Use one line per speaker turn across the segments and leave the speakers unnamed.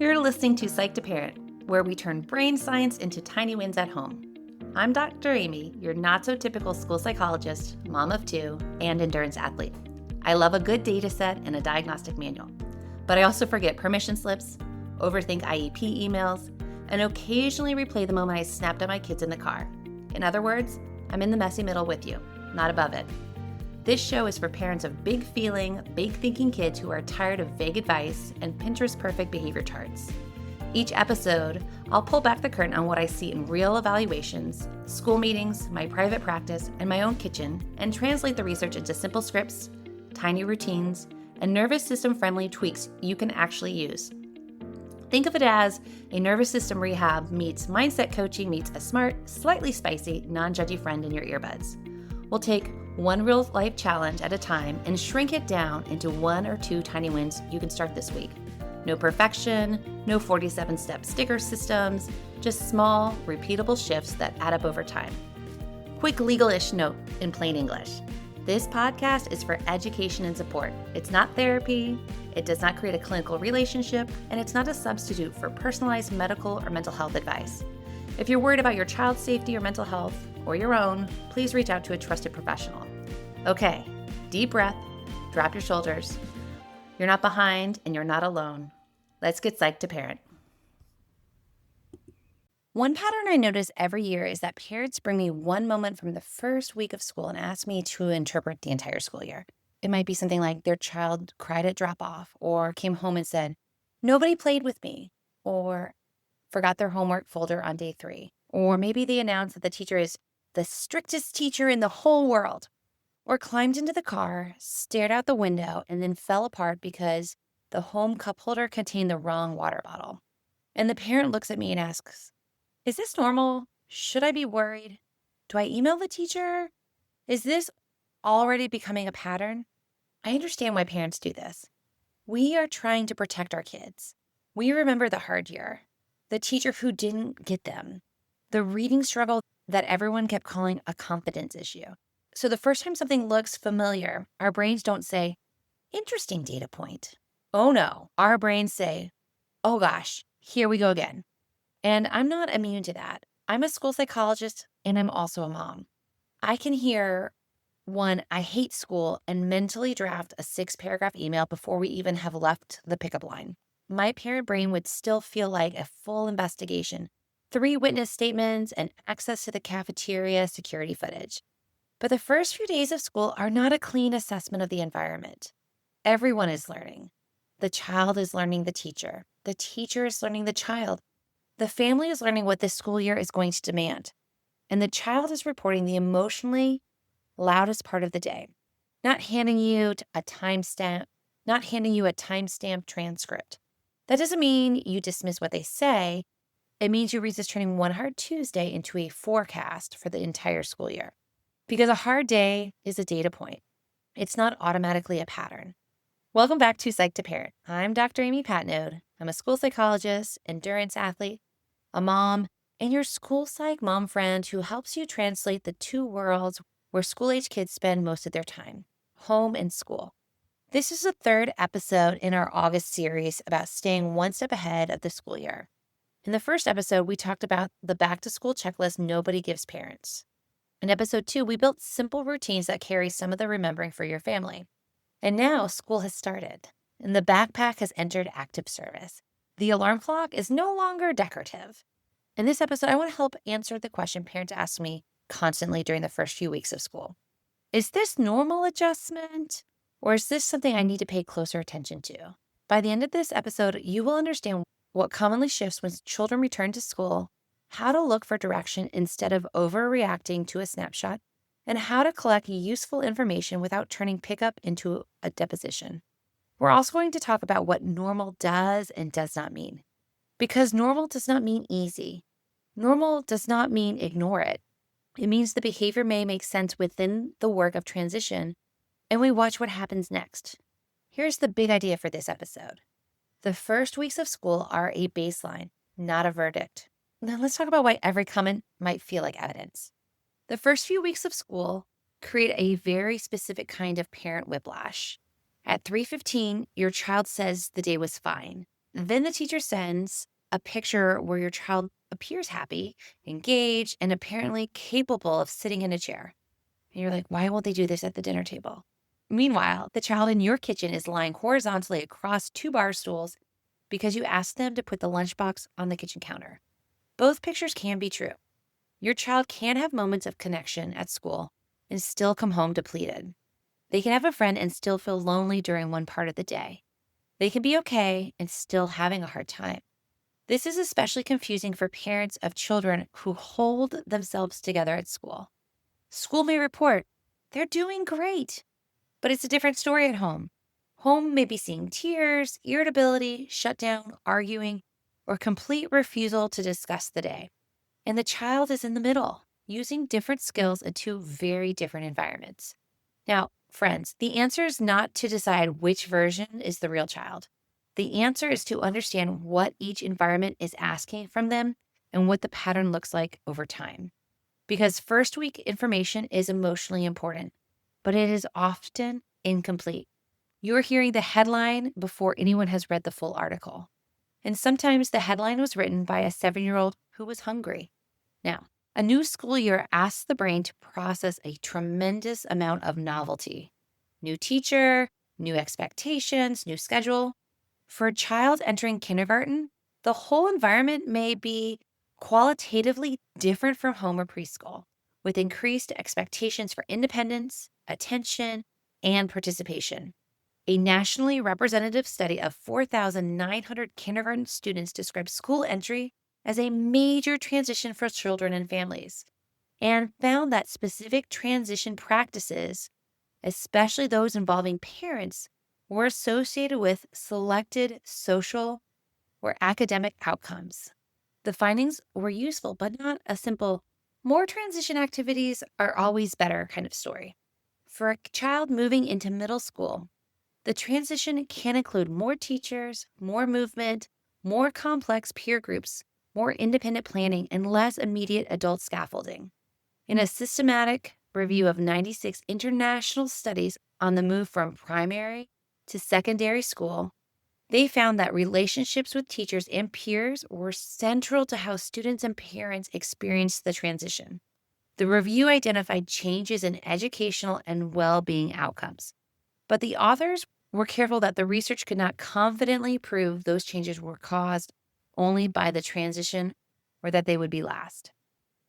You're listening to Psych to Parent, where we turn brain science into tiny wins at home. I'm Dr. Amy, your not-so-typical school psychologist, mom of two, and endurance athlete. I love a good data set and a diagnostic manual. But I also forget permission slips, overthink IEP emails, and occasionally replay the moment I snapped at my kids in the car. In other words, I'm in the messy middle with you, not above it. This show is for parents of big feeling, big thinking kids who are tired of vague advice and Pinterest perfect behavior charts. Each episode, I'll pull back the curtain on what I see in real evaluations, school meetings, my private practice, and my own kitchen, and translate the research into simple scripts, tiny routines, and nervous system friendly tweaks you can actually use. Think of it as a nervous system rehab meets mindset coaching meets a smart, slightly spicy, non-judgy friend in your earbuds. We'll take one real life challenge at a time and shrink it down into 1 or 2 tiny wins you can start this week. No perfection, no 47-step sticker systems, just small, repeatable shifts that add up over time. Quick legal-ish note in plain English. This podcast is for education and support. It's not therapy, it does not create a clinical relationship, and it's not a substitute for personalized medical or mental health advice. If you're worried about your child's safety or mental health, or your own, please reach out to a trusted professional. Okay, deep breath, drop your shoulders. You're not behind and you're not alone. Let's get psyched to parent. One pattern I notice every year is that parents bring me one moment from the first week of school and ask me to interpret the entire school year. It might be something like their child cried at drop-off or came home and said, "Nobody played with me," or forgot their homework folder on day 3. Or maybe they announced that the teacher is the strictest teacher in the whole world, or climbed into the car, stared out the window, and then fell apart because the home cup holder contained the wrong water bottle. And the parent looks at me and asks, "Is this normal? Should I be worried? Do I email the teacher? Is this already becoming a pattern?" I understand why parents do this. We are trying to protect our kids. We remember the hard year, the teacher who didn't get them, the reading struggle that everyone kept calling a confidence issue. So the first time something looks familiar, our brains don't say, "Interesting data point." Oh no, our brains say, "Oh gosh, here we go again." And I'm not immune to that. I'm a school psychologist and I'm also a mom. I can hear one, "I hate school," and mentally draft a 6-paragraph email before we even have left the pickup line. My parent brain would still feel like a full investigation, 3 witness statements, and access to the cafeteria security footage. But the first few days of school are not a clean assessment of the environment. Everyone is learning. The child is learning the teacher. The teacher is learning the child. The family is learning what this school year is going to demand. And the child is reporting the emotionally loudest part of the day, not handing you a timestamp transcript. That doesn't mean you dismiss what they say. It means you resist turning one hard Tuesday into a forecast for the entire school year. Because a hard day is a data point. It's not automatically a pattern. Welcome back to Psych to Parent. I'm Dr. Amy Patenaude. I'm a school psychologist, endurance athlete, a mom, and your school psych mom friend who helps you translate the 2 worlds where school-age kids spend most of their time, home and school. This is the 3rd episode in our August series about staying one step ahead of the school year. In the first episode, we talked about the back-to-school checklist nobody gives parents. In episode 2, we built simple routines that carry some of the remembering for your family. And now school has started, and the backpack has entered active service. The alarm clock is no longer decorative. In this episode, I want to help answer the question parents ask me constantly during the first few weeks of school. Is this normal adjustment, or is this something I need to pay closer attention to? By the end of this episode, you will understand what commonly shifts when children return to school, how to look for direction instead of overreacting to a snapshot, and how to collect useful information without turning pickup into a deposition. We're also going to talk about what normal does and does not mean. Because normal does not mean easy. Normal does not mean ignore it. It means the behavior may make sense within the work of transition, and we watch what happens next. Here's the big idea for this episode. The first weeks of school are a baseline, not a verdict. Now let's talk about why every comment might feel like evidence. The first few weeks of school create a very specific kind of parent whiplash. At 3:15, your child says the day was fine. Then the teacher sends a picture where your child appears happy, engaged, and apparently capable of sitting in a chair. And you're like, why won't they do this at the dinner table? Meanwhile, the child in your kitchen is lying horizontally across two bar stools because you asked them to put the lunchbox on the kitchen counter. Both pictures can be true. Your child can have moments of connection at school and still come home depleted. They can have a friend and still feel lonely during one part of the day. They can be okay and still having a hard time. This is especially confusing for parents of children who hold themselves together at school. School may report they're doing great, but it's a different story at home. Home may be seeing tears, irritability, shutdown, arguing, or complete refusal to discuss the day. And the child is in the middle, using different skills in two very different environments. Now, friends, the answer is not to decide which version is the real child. The answer is to understand what each environment is asking from them and what the pattern looks like over time. Because first week information is emotionally important, but it is often incomplete. You're hearing the headline before anyone has read the full article. And sometimes the headline was written by a 7-year-old who was hungry. Now, a new school year asks the brain to process a tremendous amount of novelty. New teacher, new expectations, new schedule. For a child entering kindergarten, the whole environment may be qualitatively different from home or preschool, with increased expectations for independence, attention, and participation. A nationally representative study of 4,900 kindergarten students described school entry as a major transition for children and families, and found that specific transition practices, especially those involving parents, were associated with selected social or academic outcomes. The findings were useful, but not a simple, more transition activities are always better kind of story. For a child moving into middle school, the transition can include more teachers, more movement, more complex peer groups, more independent planning, and less immediate adult scaffolding. In a systematic review of 96 international studies on the move from primary to secondary school, they found that relationships with teachers and peers were central to how students and parents experienced the transition. The review identified changes in educational and well-being outcomes, but the authors were careful that the research could not confidently prove those changes were caused only by the transition or that they would be last.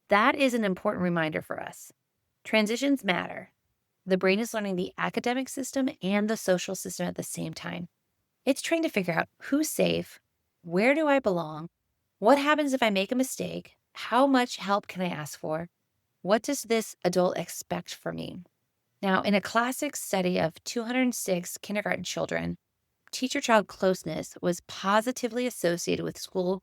That is an important reminder for us. Transitions matter. The brain is learning the academic system and the social system at the same time. It's trying to figure out who's safe, where do I belong, what happens if I make a mistake, how much help can I ask for, what does this adult expect from me? Now, in a classic study of 206 kindergarten children, teacher-child closeness was positively associated with school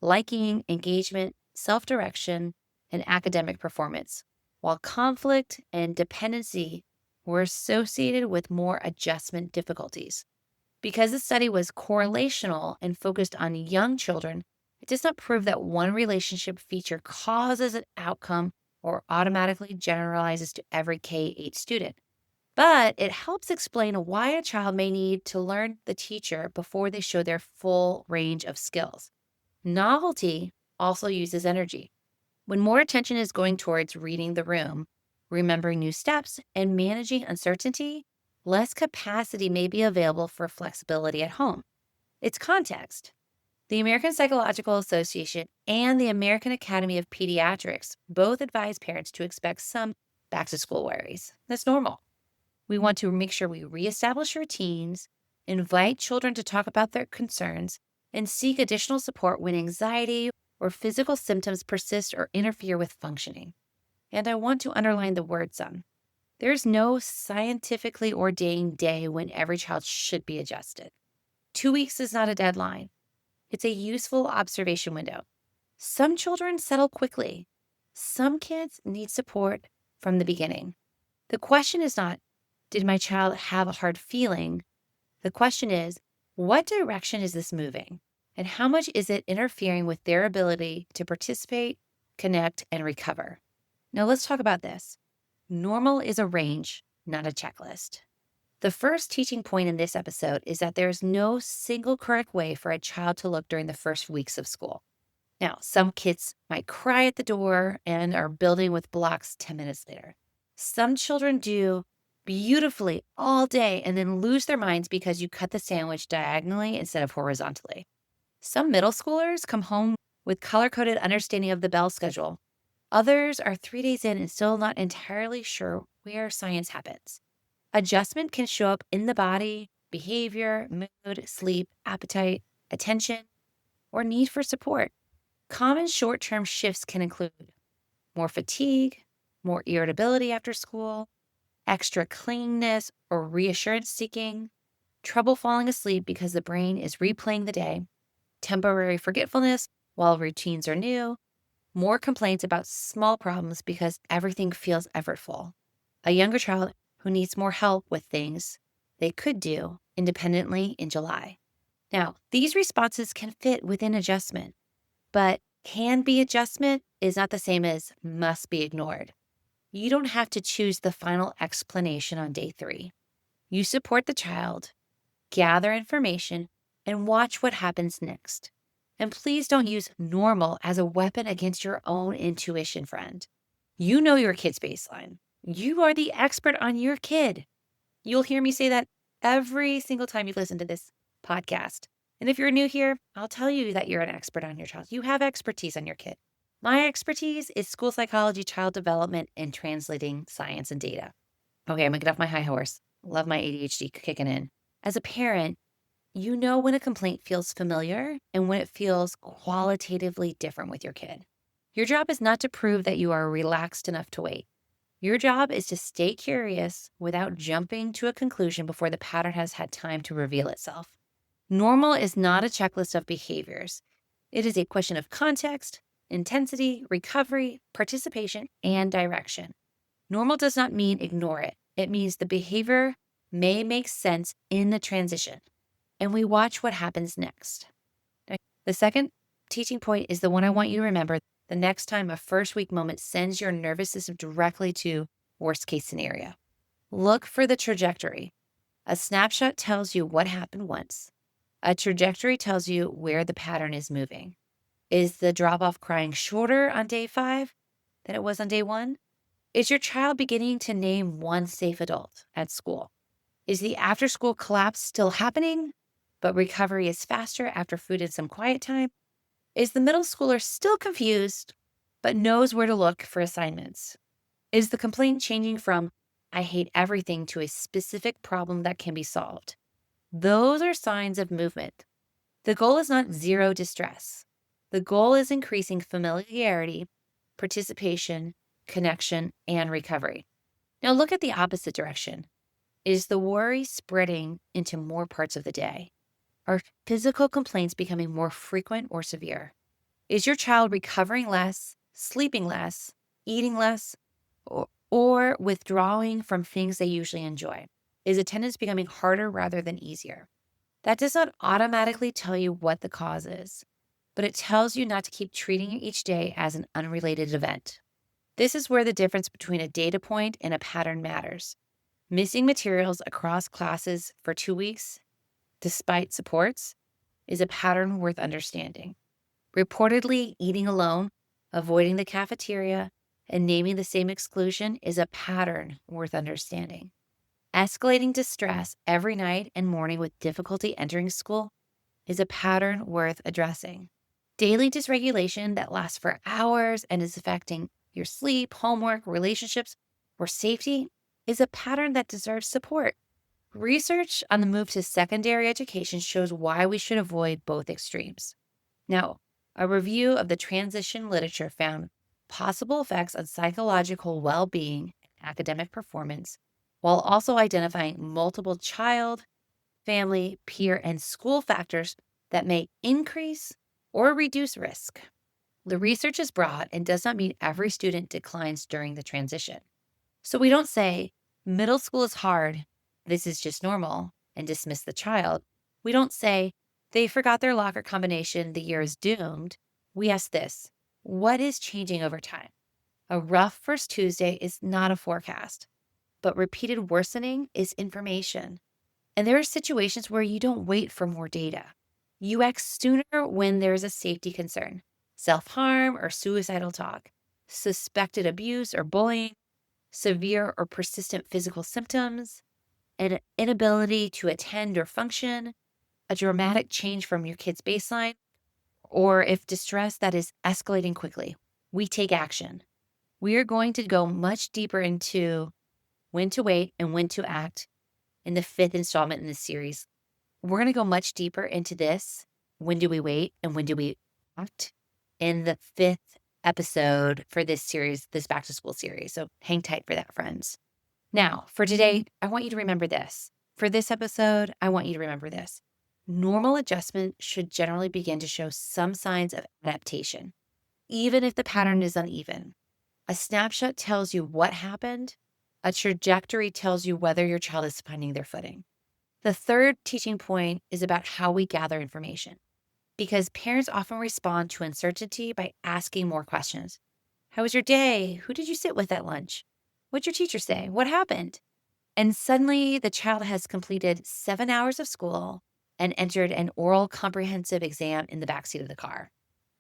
liking, engagement, self-direction, and academic performance, while conflict and dependency were associated with more adjustment difficulties. Because the study was correlational and focused on young children, it does not prove that one relationship feature causes an outcome or automatically generalizes to every K-8 student. But it helps explain why a child may need to learn the teacher before they show their full range of skills. Novelty also uses energy. When more attention is going towards reading the room, remembering new steps, and managing uncertainty, less capacity may be available for flexibility at home. It's context. The American Psychological Association and the American Academy of Pediatrics both advise parents to expect some back-to-school worries. That's normal. We want to make sure we reestablish routines, invite children to talk about their concerns, and seek additional support when anxiety or physical symptoms persist or interfere with functioning. And I want to underline the word some. There's no scientifically ordained day when every child should be adjusted. 2 weeks is not a deadline. It's a useful observation window. Some children settle quickly. Some kids need support from the beginning. The question is not, did my child have a hard feeling? The question is, what direction is this moving? And how much is it interfering with their ability to participate, connect, and recover? Now let's talk about this. Normal is a range, not a checklist. The first teaching point in this episode is that there is no single correct way for a child to look during the first weeks of school. Now, some kids might cry at the door and are building with blocks 10 minutes later. Some children do beautifully all day and then lose their minds because you cut the sandwich diagonally instead of horizontally. Some middle schoolers come home with color coded understanding of the bell schedule. Others are 3 days in and still not entirely sure where science happens. Adjustment can show up in the body, behavior, mood, sleep, appetite, attention, or need for support. Common short-term shifts can include more fatigue, more irritability after school, extra clinginess or reassurance seeking, trouble falling asleep because the brain is replaying the day, temporary forgetfulness while routines are new, more complaints about small problems because everything feels effortful, a younger child who needs more help with things they could do independently in July. Now, these responses can fit within adjustment, but can be adjustment is not the same as must be ignored. You don't have to choose the final explanation on day 3. You support the child, gather information, and watch what happens next. And please don't use normal as a weapon against your own intuition, friend. You know your kid's baseline. You are the expert on your kid. You'll hear me say that every single time you listen to this podcast. And if you're new here, I'll tell you that you're an expert on your child. You have expertise on your kid. My expertise is school psychology, child development, and translating science and data. Okay, I'm gonna get off my high horse. Love my ADHD kicking in. As a parent, you know when a complaint feels familiar and when it feels qualitatively different with your kid. Your job is not to prove that you are relaxed enough to wait. Your job is to stay curious without jumping to a conclusion before the pattern has had time to reveal itself. Normal is not a checklist of behaviors. It is a question of context, intensity, recovery, participation, and direction. Normal does not mean ignore it. It means the behavior may make sense in the transition, and we watch what happens next. Now, the second teaching point is the one I want you to remember the next time a first week moment sends your nervous system directly to worst case scenario. Look for the trajectory. A snapshot tells you what happened once. A trajectory tells you where the pattern is moving. Is the drop-off crying shorter on day 5 than it was on day 1? Is your child beginning to name one safe adult at school? Is the after-school collapse still happening, but recovery is faster after food and some quiet time? Is the middle schooler still confused, but knows where to look for assignments? Is the complaint changing from, I hate everything, to a specific problem that can be solved? Those are signs of movement. The goal is not zero distress. The goal is increasing familiarity, participation, connection, and recovery. Now look at the opposite direction. Is the worry spreading into more parts of the day? Are physical complaints becoming more frequent or severe? Is your child recovering less, sleeping less, eating less, or withdrawing from things they usually enjoy? Is attendance becoming harder rather than easier? That does not automatically tell you what the cause is, but it tells you not to keep treating each day as an unrelated event. This is where the difference between a data point and a pattern matters. Missing materials across classes for 2 weeks, despite supports, is a pattern worth understanding. Reportedly eating alone, avoiding the cafeteria, and naming the same exclusion is a pattern worth understanding. Escalating distress every night and morning with difficulty entering school is a pattern worth addressing. Daily dysregulation that lasts for hours and is affecting your sleep, homework, relationships, or safety is a pattern that deserves support. Research on the move to secondary education shows why we should avoid both extremes. Now, a review of the transition literature found possible effects on psychological well-being and academic performance, while also identifying multiple child, family, peer, and school factors that may increase or reduce risk. The research is broad and does not mean every student declines during the transition. So we don't say, middle school is hard, this is just normal, and dismiss the child. We don't say, they forgot their locker combination, the year is doomed. We ask this, what is changing over time? A rough first Tuesday is not a forecast. but repeated worsening is information. And there are situations where you don't wait for more data. You act sooner when there's a safety concern, self-harm or suicidal talk, suspected abuse or bullying, severe or persistent physical symptoms, an inability to attend or function, a dramatic change from your kid's baseline, or if distress that is escalating quickly. We take action. We are going to go much deeper into when to wait and when to act in the fifth installment in this series. We're going to go much deeper into this. When do we wait and when do we act in the fifth episode for this series, this back to school series. So hang tight for that, friends. Now, for today, I want you to remember this. For this episode, I want you to remember this. Normal adjustment should generally begin to show some signs of adaptation, even if the pattern is uneven. A snapshot tells you what happened. A trajectory tells you whether your child is finding their footing. The third teaching point is about how we gather information, because parents often respond to uncertainty by asking more questions. How was your day? Who did you sit with at lunch? What'd your teacher say? What happened? And suddenly the child has completed 7 hours of school and entered an oral comprehensive exam in the backseat of the car.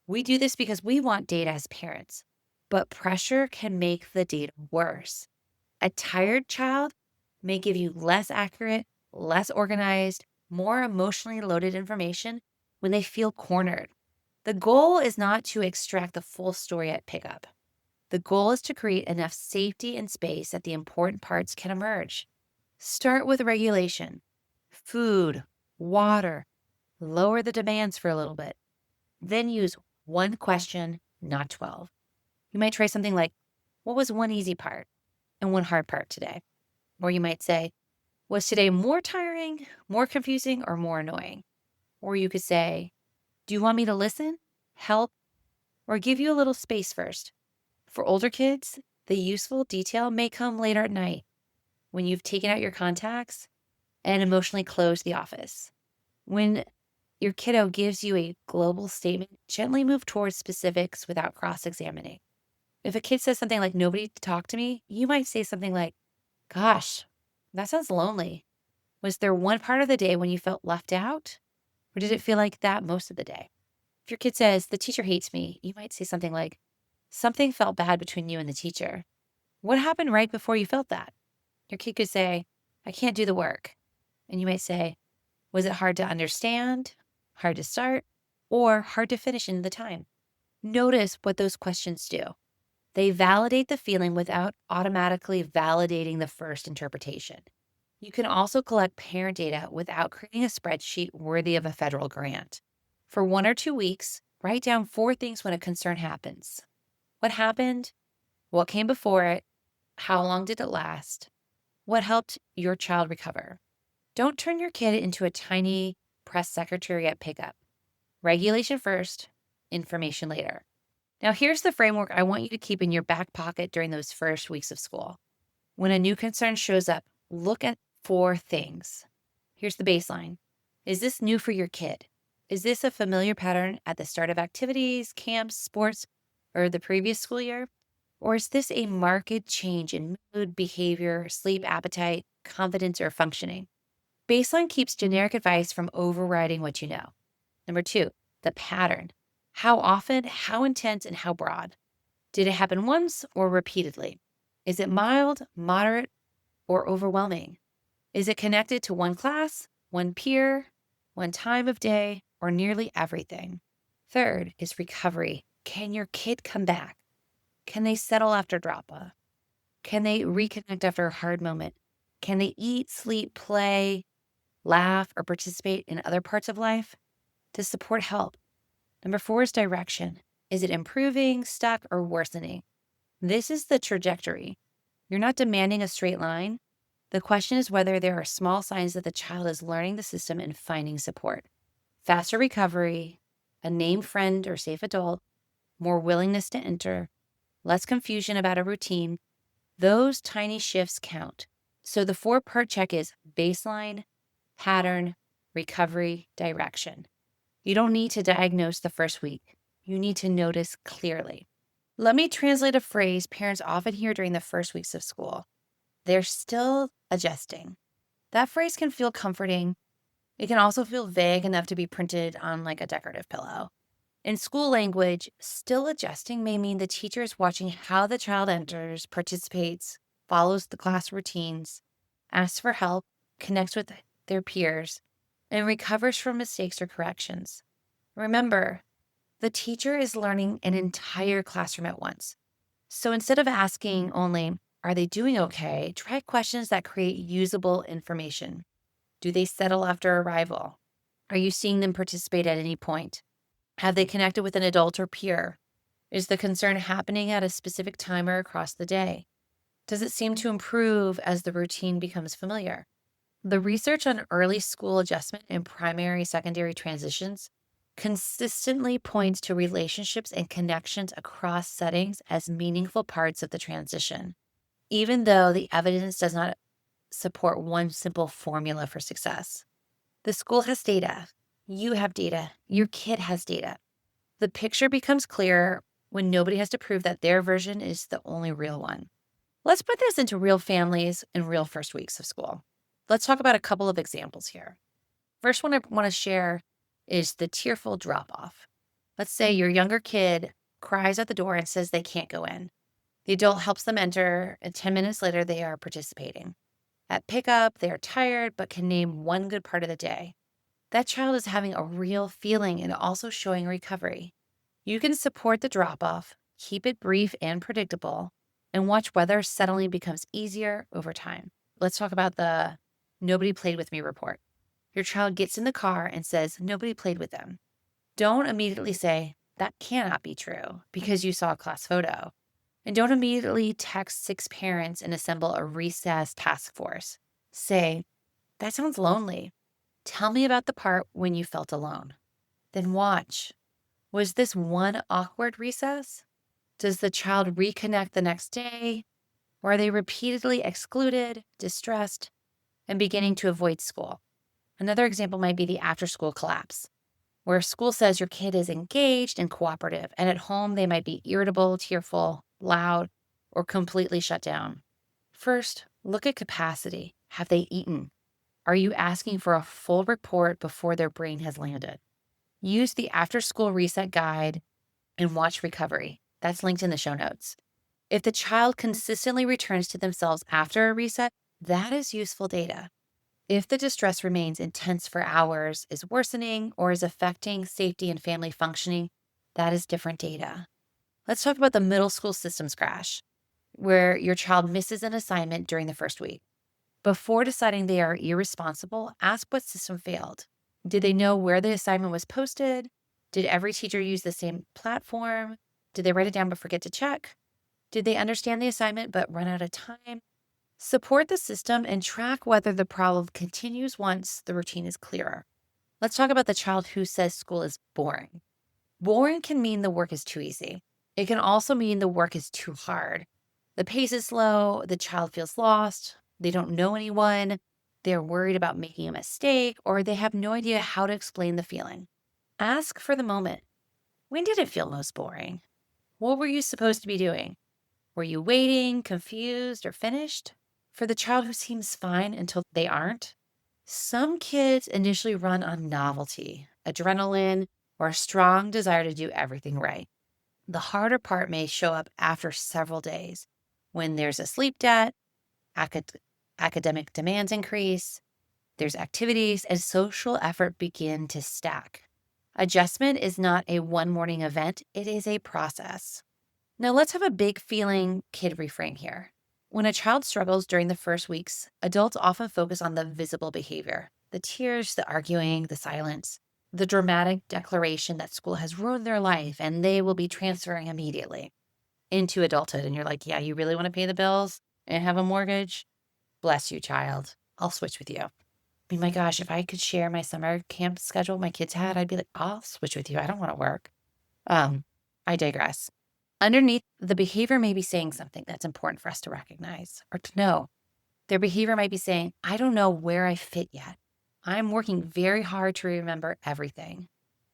We do this because we want data as parents, but pressure can make the data worse. A tired child may give you less accurate, less organized, more emotionally loaded information when they feel cornered. The goal is not to extract the full story at pickup. The goal is to create enough safety and space that the important parts can emerge. Start with regulation, food, water, lower the demands for a little bit. Then use one question, not 12. You might try something like, what was one easy part and one hard part today? Or you might say, was today more tiring, more confusing, or more annoying? Or you could say, do you want me to listen, help, or give you a little space first? For older kids, the useful detail may come later at night when you've taken out your contacts and emotionally closed the office. When your kiddo gives you a global statement, gently move towards specifics without cross-examining. If a kid says something like, nobody to talk to me, you might say something like, gosh, that sounds lonely. Was there one part of the day when you felt left out? Or did it feel like that most of the day? If your kid says, the teacher hates me, you might say something like, something felt bad between you and the teacher. What happened right before you felt that? Your kid could say, I can't do the work. And you might say, was it hard to understand, hard to start, or hard to finish in the time? Notice what those questions do. They validate the feeling without automatically validating the first interpretation. You can also collect parent data without creating a spreadsheet worthy of a federal grant. For 1 or 2 weeks, write down 4 things when a concern happens. What happened? What came before it? How long did it last? What helped your child recover? Don't turn your kid into a tiny press secretary at pickup. Regulation first, information later. Now, here's the framework I want you to keep in your back pocket during those first weeks of school. When a new concern shows up, look at 4 things. Here's the baseline. Is this new for your kid? Is this a familiar pattern at the start of activities, camps, sports, or the previous school year? Or is this a marked change in mood, behavior, sleep, appetite, confidence, or functioning? Baseline keeps generic advice from overriding what you know. Number 2, the pattern. How often, how intense, and how broad? Did it happen once or repeatedly? Is it mild, moderate, or overwhelming? Is it connected to one class, one peer, one time of day, or nearly everything? Third is recovery. Can your kid come back? Can they settle after drop-off? Can they reconnect after a hard moment? Can they eat, sleep, play, laugh, or participate in other parts of life? To support help. Number 4 is direction. Is it improving, stuck, or worsening? This is the trajectory. You're not demanding a straight line. The question is whether there are small signs that the child is learning the system and finding support. Faster recovery, a named friend or safe adult, more willingness to enter, less confusion about a routine. Those tiny shifts count. So the 4-part check is baseline, pattern, recovery, direction. You don't need to diagnose the first week. You need to notice clearly. Let me translate a phrase parents often hear during the first weeks of school. They're still adjusting. That phrase can feel comforting. It can also feel vague enough to be printed on like a decorative pillow. In school language, still adjusting may mean the teacher is watching how the child enters, participates, follows the class routines, asks for help, connects with their peers, and recovers from mistakes or corrections. Remember, the teacher is learning an entire classroom at once. So instead of asking only, are they doing okay? Try questions that create usable information. Do they settle after arrival? Are you seeing them participate at any point? Have they connected with an adult or peer? Is the concern happening at a specific time or across the day? Does it seem to improve as the routine becomes familiar? The research on early school adjustment and primary secondary transitions consistently points to relationships and connections across settings as meaningful parts of the transition, even though the evidence does not support one simple formula for success. The school has data. You have data. Your kid has data. The picture becomes clearer when nobody has to prove that their version is the only real one. Let's put this into real families and real first weeks of school. Let's talk about a couple of examples here. First one I want to share is the tearful drop off. Let's say your younger kid cries at the door and says they can't go in. The adult helps them enter, and 10 minutes later, they are participating. At pickup, they are tired but can name one good part of the day. That child is having a real feeling and also showing recovery. You can support the drop off, keep it brief and predictable, and watch whether settling becomes easier over time. Let's talk about the nobody played with me report. Your child gets in the car and says, nobody played with them. Don't immediately say, that cannot be true because you saw a class photo. And don't immediately text 6 parents and assemble a recess task force. Say, that sounds lonely. Tell me about the part when you felt alone. Then watch. Was this one awkward recess? Does the child reconnect the next day? Or are they repeatedly excluded, distressed, and beginning to avoid school? Another example might be the after-school collapse, where school says your kid is engaged and cooperative, and at home they might be irritable, tearful, loud, or completely shut down. First, look at capacity. Have they eaten? Are you asking for a full report before their brain has landed? Use the after-school reset guide and watch recovery. That's linked in the show notes. If the child consistently returns to themselves after a reset, that is useful data. If the distress remains intense for hours, is worsening, or is affecting safety and family functioning, that is different data. Let's talk about the middle school systems crash, where your child misses an assignment during the first week. Before deciding they are irresponsible, ask what system failed. Did they know where the assignment was posted? Did every teacher use the same platform? Did they write it down but forget to check? Did they understand the assignment but run out of time? Support the system and track whether the problem continues once the routine is clearer. Let's talk about the child who says school is boring. Boring can mean the work is too easy. It can also mean the work is too hard. The pace is slow, the child feels lost, they don't know anyone, they're worried about making a mistake, or they have no idea how to explain the feeling. Ask for the moment. When did it feel most boring? What were you supposed to be doing? Were you waiting, confused, or finished? For the child who seems fine until they aren't, some kids initially run on novelty, adrenaline, or a strong desire to do everything right. The harder part may show up after several days when there's a sleep debt, academic demands increase, there's activities, and social effort begin to stack. Adjustment is not a one morning event, it is a process. Now let's have a big feeling kid reframe here. When a child struggles during the first weeks, adults often focus on the visible behavior, the tears, the arguing, the silence, the dramatic declaration that school has ruined their life and they will be transferring immediately into adulthood. And you're like, yeah, you really want to pay the bills and have a mortgage? Bless you, child. I'll switch with you. I mean, my gosh, if I could share my summer camp schedule my kids had, I'd be like, I'll switch with you. I don't want to work. I digress. Underneath, the behavior may be saying something that's important for us to recognize or to know. Their behavior might be saying, I don't know where I fit yet. I'm working very hard to remember everything.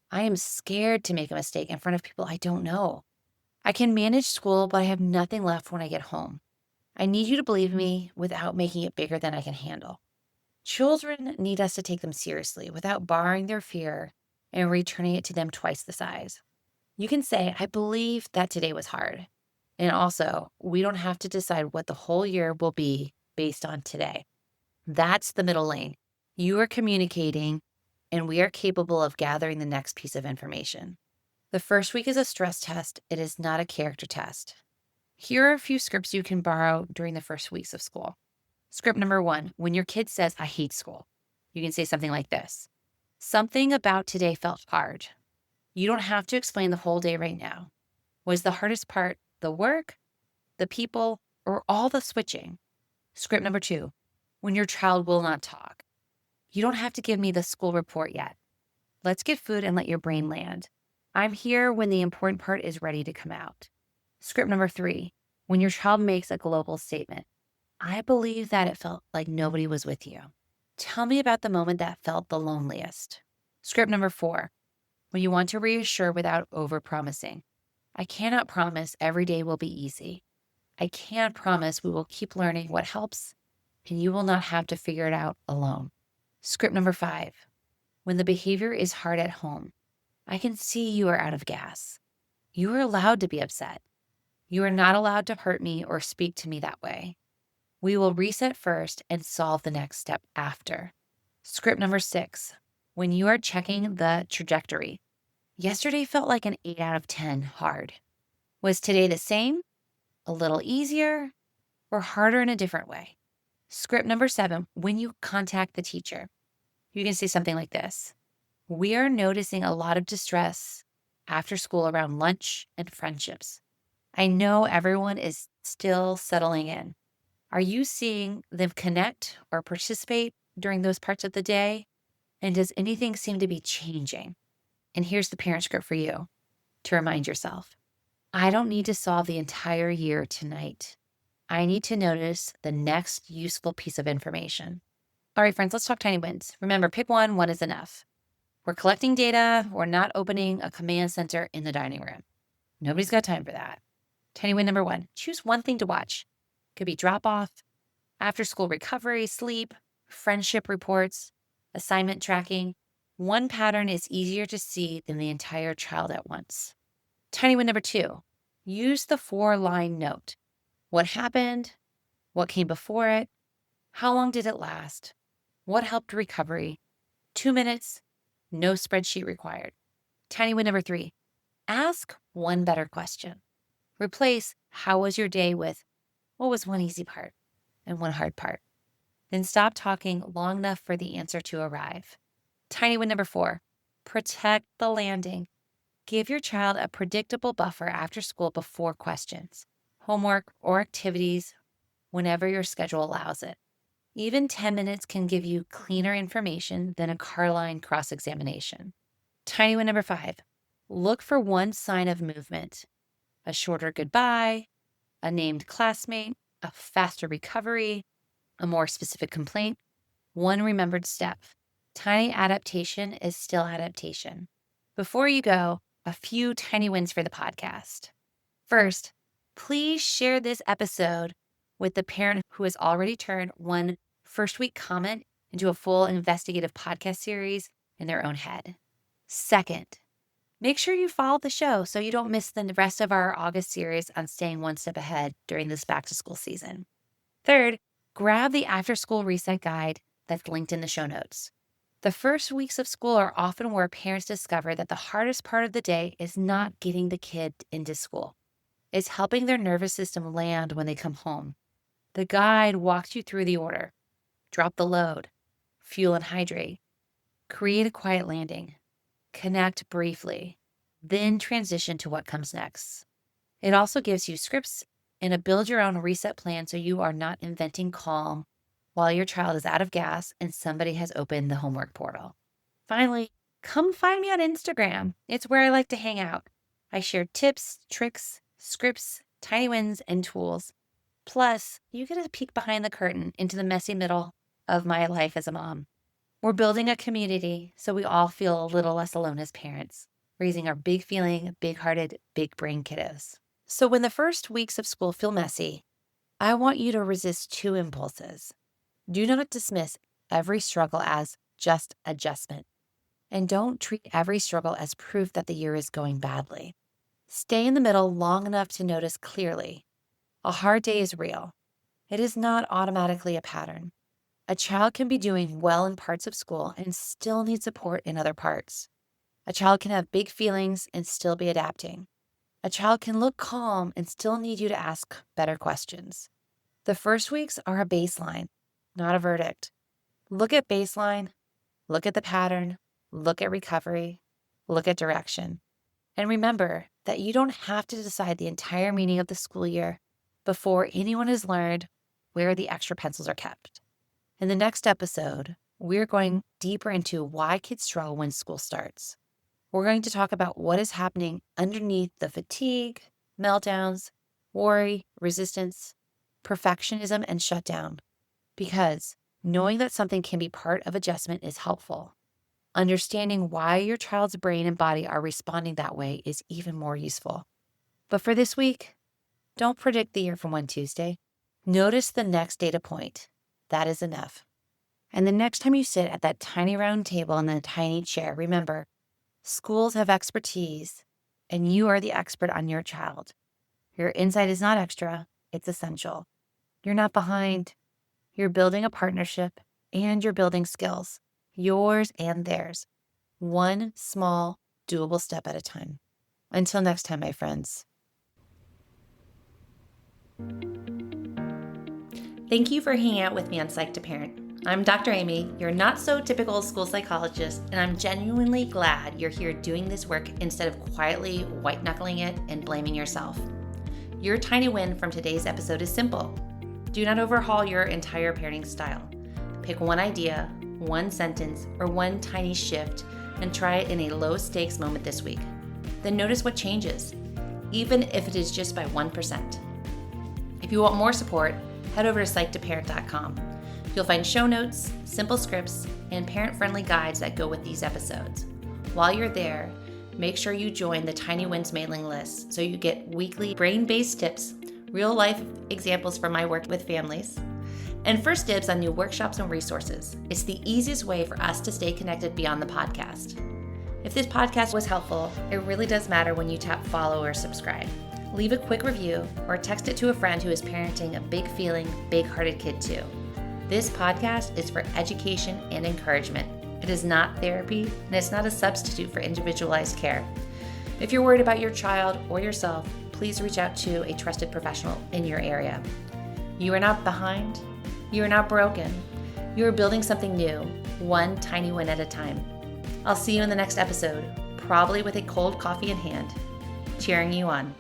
I am scared to make a mistake in front of people I don't know. I can manage school, but I have nothing left when I get home. I need you to believe me without making it bigger than I can handle. Children need us to take them seriously without borrowing their fear and returning it to them twice the size. You can say, I believe that today was hard. And also, we don't have to decide what the whole year will be based on today. That's the middle lane. You are communicating, and we are capable of gathering the next piece of information. The first week is a stress test. It is not a character test. Here are a few scripts you can borrow during the first weeks of school. Script number 1, when your kid says, I hate school, you can say something like this. Something about today felt hard. You don't have to explain the whole day right now. Was the hardest part the work, the people, or all the switching? Script number 2, when your child will not talk. You don't have to give me the school report yet. Let's get food and let your brain land. I'm here when the important part is ready to come out. Script number 3, when your child makes a global statement. I believe that it felt like nobody was with you. Tell me about the moment that felt the loneliest. Script number 4, when you want to reassure without overpromising. I cannot promise every day will be easy. I can promise we will keep learning what helps, and you will not have to figure it out alone. Script number 5, when the behavior is hard at home. I can see you are out of gas. You are allowed to be upset. You are not allowed to hurt me or speak to me that way. We will reset first and solve the next step after. Script number 6, when you are checking the trajectory. Yesterday felt like an 8 out of 10 hard. Was today the same, a little easier, or harder in a different way? Script number 7, when you contact the teacher. You can say something like this. We are noticing a lot of distress after school around lunch and friendships. I know everyone is still settling in. Are you seeing them connect or participate during those parts of the day? And does anything seem to be changing? And here's the parent script for you to remind yourself. I don't need to solve the entire year tonight. I need to notice the next useful piece of information. All right, friends, let's talk tiny wins. Remember, pick one is enough. We're collecting data. We're not opening a command center in the dining room. Nobody's got time for that. Tiny win number 1, choose one thing to watch. Could be drop off, after school recovery, sleep, friendship reports, assignment tracking. One pattern is easier to see than the entire child at once. Tiny win number 2, use the 4-line note. What happened? What came before it? How long did it last? What helped recovery? 2 minutes, no spreadsheet required. Tiny win number 3, ask one better question. Replace how was your day with what was one easy part and one hard part. Then stop talking long enough for the answer to arrive. Tiny win number 4, protect the landing. Give your child a predictable buffer after school before questions, homework, or activities whenever your schedule allows it. Even 10 minutes can give you cleaner information than a car line cross-examination. Tiny win number 5, look for one sign of movement. A shorter goodbye, a named classmate, a faster recovery, a more specific complaint, one remembered step. Tiny adaptation is still adaptation. Before you go, a few tiny wins for the podcast. First, please share this episode with the parent who has already turned one first week comment into a full investigative podcast series in their own head. Second, make sure you follow the show so you don't miss the rest of our August series on staying one step ahead during this back-to-school season. Third, grab the after-school reset guide that's linked in the show notes. The first weeks of school are often where parents discover that the hardest part of the day is not getting the kid into school. It's helping their nervous system land when they come home. The guide walks you through the order. Drop the load, fuel and hydrate, create a quiet landing, connect briefly, then transition to what comes next. It also gives you scripts and a build your own reset plan so you are not inventing calm while your child is out of gas and somebody has opened the homework portal. Finally, come find me on Instagram. It's where I like to hang out. I share tips, tricks, scripts, tiny wins, and tools. Plus, you get a peek behind the curtain into the messy middle of my life as a mom. We're building a community so we all feel a little less alone as parents, raising our big feeling, big-hearted, big brain kiddos. So when the first weeks of school feel messy, I want you to resist two impulses. Do not dismiss every struggle as just adjustment. And don't treat every struggle as proof that the year is going badly. Stay in the middle long enough to notice clearly. A hard day is real. It is not automatically a pattern. A child can be doing well in parts of school and still need support in other parts. A child can have big feelings and still be adapting. A child can look calm and still need you to ask better questions. The first weeks are a baseline, not a verdict. Look at baseline, look at the pattern, look at recovery, look at direction. And remember that you don't have to decide the entire meaning of the school year before anyone has learned where the extra pencils are kept. In the next episode, we're going deeper into why kids struggle when school starts. We're going to talk about what is happening underneath the fatigue, meltdowns, worry, resistance, perfectionism, and shutdown. Because knowing that something can be part of adjustment is helpful. Understanding why your child's brain and body are responding that way is even more useful. But for this week, don't predict the year from one Tuesday. Notice the next data point. That is enough. And the next time you sit at that tiny round table in the tiny chair, remember, schools have expertise, and you are the expert on your child. Your insight is not extra, it's essential. You're not behind. You're building a partnership, and you're building skills, yours and theirs, one small, doable step at a time. Until next time, my friends. Thank you for hanging out with me on Psych to Parent. I'm Dr. Amy, your not so typical school psychologist, and I'm genuinely glad you're here doing this work instead of quietly white knuckling it and blaming yourself. Your tiny win from today's episode is simple. Do not overhaul your entire parenting style. Pick one idea, one sentence, or one tiny shift and try it in a low stakes moment this week. Then notice what changes, even if it is just by 1%. If you want more support, head over to psychtoparent.com. You'll find show notes, simple scripts, and parent-friendly guides that go with these episodes. While you're there, make sure you join the Tiny Wins mailing list so you get weekly brain-based tips, real-life examples from my work with families, and first dibs on new workshops and resources. It's the easiest way for us to stay connected beyond the podcast. If this podcast was helpful, it really does matter when you tap follow or subscribe. Leave a quick review or text it to a friend who is parenting a big feeling, big-hearted kid too. This podcast is for education and encouragement. It is not therapy, and it's not a substitute for individualized care. If you're worried about your child or yourself, please reach out to a trusted professional in your area. You are not behind. You are not broken. You are building something new, one tiny win at a time. I'll see you in the next episode, probably with a cold coffee in hand, cheering you on.